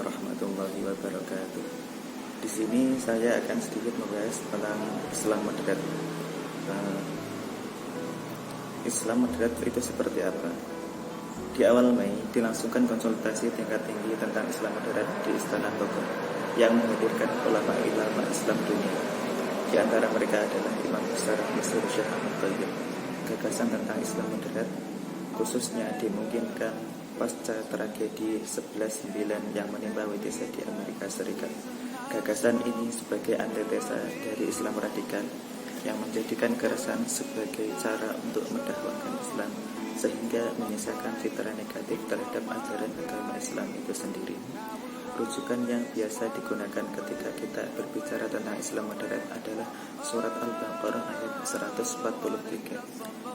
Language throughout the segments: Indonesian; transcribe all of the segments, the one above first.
warahmatullahi wabarakatuh. Di sini saya akan sedikit membahas tentang Islam moderat. Islam moderat itu seperti apa? Di awal Mei dilangsungkan konsultasi tingkat tinggi tentang Islam moderat di Istana Bogor yang menghadirkan ulama Islam dunia. Di antara mereka adalah Imam Besar Mesir Syekh Ahmad Thayyib. Gagasan tentang Islam moderat khususnya dimungkinkan pasca tragedi 11/9 yang menimpa WTC di Amerika Serikat. Gagasan ini sebagai antitesa dari Islam radikal yang menjadikan keresahan sebagai cara untuk mendakwakan Islam sehingga menyisakan citra negatif terhadap ajaran agama Islam itu sendiri. Rujukan yang biasa digunakan ketika kita berbicara tentang Islam moderat adalah surat Al-Baqarah ayat 143.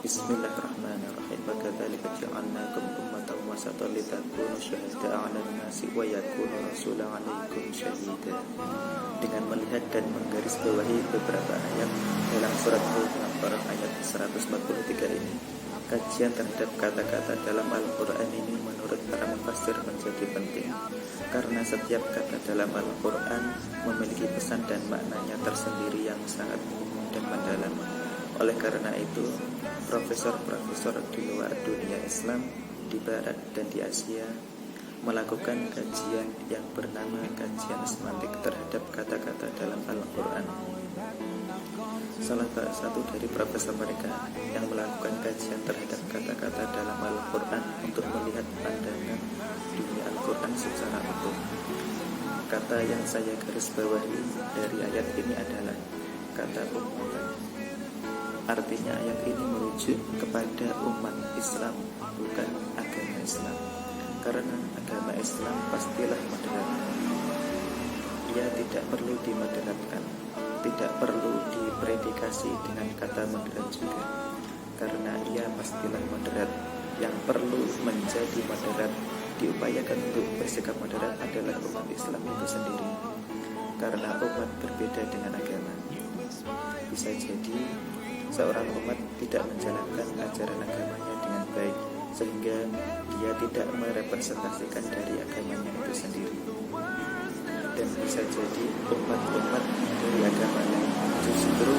Bismillahirrahmanirrahim. Wakadzalika ja'alnakum ummatan wasatan litakunu syuhada'a 'alan nasi wa yakuna rasulan 'alaikum syahida. Dengan melihat dan menggarisbawahi beberapa ayat dalam surat Al-Baqarah ayat 143 ini, kajian terhadap kata-kata dalam Al-Quran ini menurut para mufassir menjadi penting karena setiap kata dalam Al-Quran memiliki pesan dan maknanya tersendiri yang sangat umum dan mendalam. Oleh karena itu, profesor-profesor di luar dunia Islam, di Barat dan di Asia melakukan kajian yang bernama kajian semantik terhadap kata-kata dalam Al-Quran. Salah satu dari profesor mereka yang melakukan kajian terhadap kata-kata dalam Al-Quran untuk melihat pandangan dunia Al-Quran secara utuh. Kata yang saya garis bawahi dari ayat ini adalah kata ummatan. Artinya ayat ini merujuk kepada umat Islam, bukan agama Islam. Karena agama Islam pastilah moderat. Ia tidak perlu dimoderatkan, tidak perlu dipredikasi dengan kata moderat juga, karena ia pastilah moderat. Yang perlu menjadi moderat, diupayakan untuk bersikap moderat adalah umat Islam itu sendiri, karena umat berbeda dengan agama. Bisa jadi seorang umat tidak menjalankan ajaran agamanya dengan baik, sehingga dia tidak merepresentasikan dari agamanya itu sendiri. Dan bisa jadi umat-umat dari agama lain justru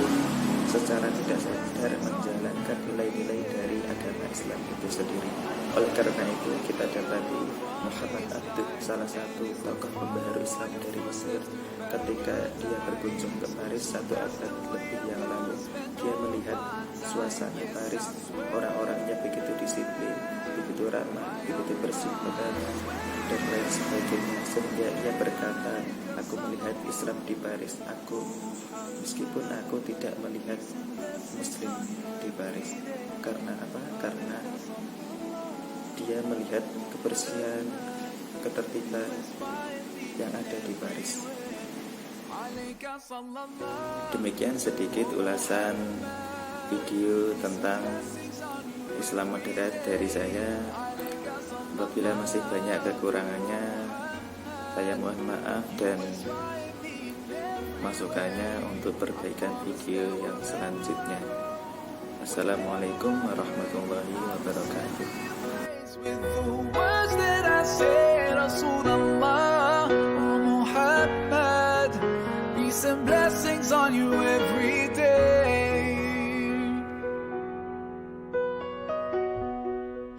secara tidak sadar menjalankan nilai-nilai dari agama Islam itu sendiri. Oleh karena itu kita dapati Muhammad Abduh, salah satu tokoh pembaharu Islam dari Mesir, ketika dia berkunjung ke Paris 1 abad lebih yang lalu, dia melihat suasana Paris, orang-orangnya begitu disiplin, begitu ramah, begitu bersih dan lain sebagainya, sehingga ia berkata, aku melihat Islam di Paris, meskipun aku tidak melihat Muslim di Paris. Karena apa? Karena dia melihat kebersihan, ketertiban yang ada di Paris. Demikian sedikit ulasan video tentang Islam moderat dari saya. Apabila masih banyak kekurangannya, saya mohon maaf dan masukannya untuk perbaikan video yang selanjutnya. Assalamualaikum warahmatullahi wabarakatuh. With the words that I say, Rasulullah, oh Muhammad, peace and blessings on you every day.